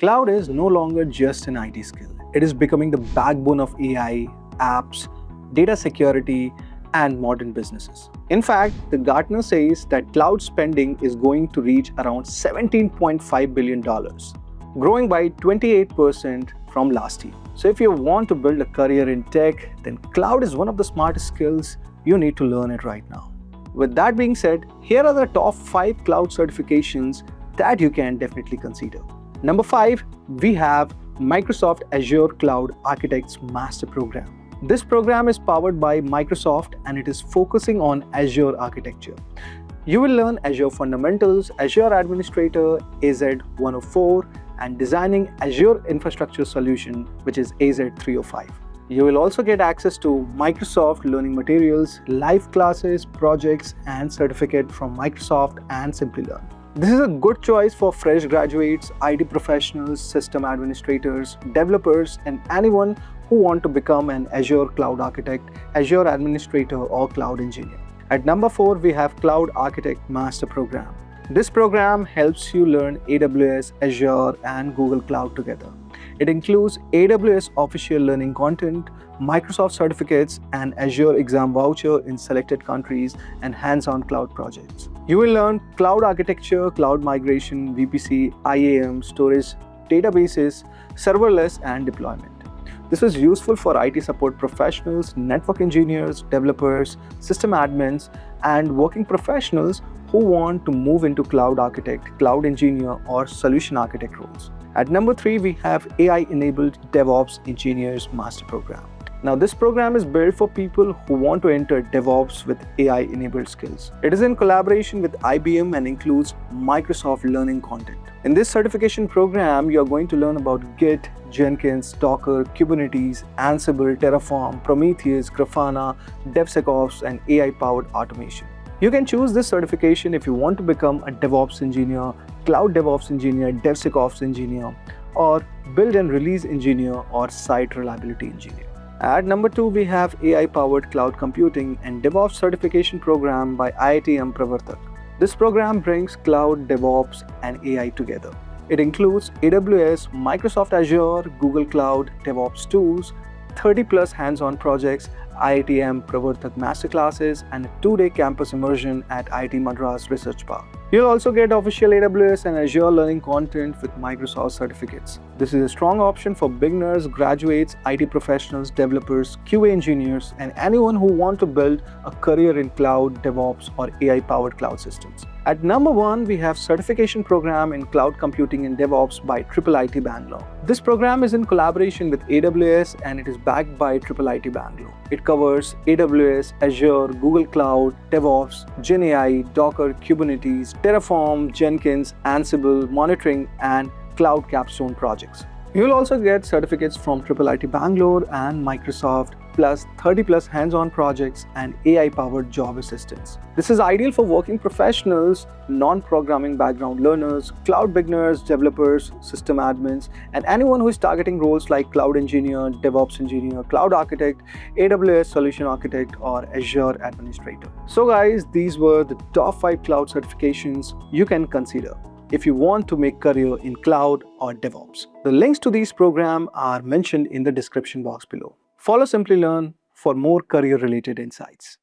Cloud is no longer just an IT skill. It is becoming the backbone of AI, apps, data security, and modern businesses. In fact, the Gartner says that cloud spending is going to reach around $17.5 billion, growing by 28% from last year. So if you want to build a career in tech, then cloud is one of the smartest skills you need to learn it right now. With that being said, here are the top 5 cloud certifications that you can definitely consider. Number 5, we have Microsoft Azure Cloud Architects Master Program. This program is powered by Microsoft and it is focusing on Azure architecture. You will learn Azure Fundamentals, Azure Administrator, AZ 104, and designing Azure Infrastructure Solution, which is AZ 305. You will also get access to Microsoft learning materials, live classes, projects, and certificate from Microsoft and Simplilearn. This is a good choice for fresh graduates, IT professionals, system administrators, developers, and anyone who want to become an Azure Cloud Architect, Azure Administrator, or Cloud Engineer. At number 4, we have Cloud Architect Master Program. This program helps you learn AWS, Azure, and Google Cloud together. It includes AWS official learning content, Microsoft certificates, and Azure exam voucher in selected countries, and hands-on cloud projects. You will learn cloud architecture, cloud migration, VPC, IAM, storage, databases, serverless, and deployment. This is useful for IT support professionals, network engineers, developers, system admins, and working professionals who want to move into cloud architect, cloud engineer, or solution architect roles. At number 3, we have AI-enabled DevOps Engineers Master Program. Now, this program is built for people who want to enter DevOps with AI-enabled skills. It is in collaboration with IBM and includes Microsoft learning content. In this certification program, you are going to learn about Git, Jenkins, Docker, Kubernetes, Ansible, Terraform, Prometheus, Grafana, DevSecOps, and AI-powered automation. You can choose this certification if you want to become a DevOps engineer, Cloud DevOps engineer, DevSecOps engineer, or build and release engineer, or site reliability engineer. At number 2, we have AI-powered cloud computing and DevOps certification program by IITM Pravartak. This program brings cloud, DevOps, and AI together. It includes AWS, Microsoft Azure, Google Cloud, DevOps tools, 30+ hands-on projects, IITM Pravartak masterclasses, and a 2-day campus immersion at IIT Madras Research Park. You'll also get official AWS and Azure learning content with Microsoft certificates. This is a strong option for beginners, graduates, IT professionals, developers, QA engineers, and anyone who want to build a career in cloud, DevOps, or AI-powered cloud systems. At number 1, we have certification program in cloud computing and DevOps by IIIT Bangalore. This program is in collaboration with AWS and it is backed by IIIT Bangalore. It covers AWS, Azure, Google Cloud, DevOps, GenAI, Docker, Kubernetes, Terraform, Jenkins, Ansible, monitoring, and cloud capstone projects. You will also get certificates from IIIT Bangalore and Microsoft, plus 30+ hands-on projects and AI-powered job assistance. This is ideal for working professionals, non-programming background learners, cloud beginners, developers, system admins, and anyone who is targeting roles like cloud engineer, DevOps engineer, cloud architect, AWS solution architect, or Azure administrator. So guys, these were the top 5 cloud certifications you can consider if you want to make career in cloud or DevOps. The links to these programs are mentioned in the description box below. Follow Simplilearn for more career-related insights.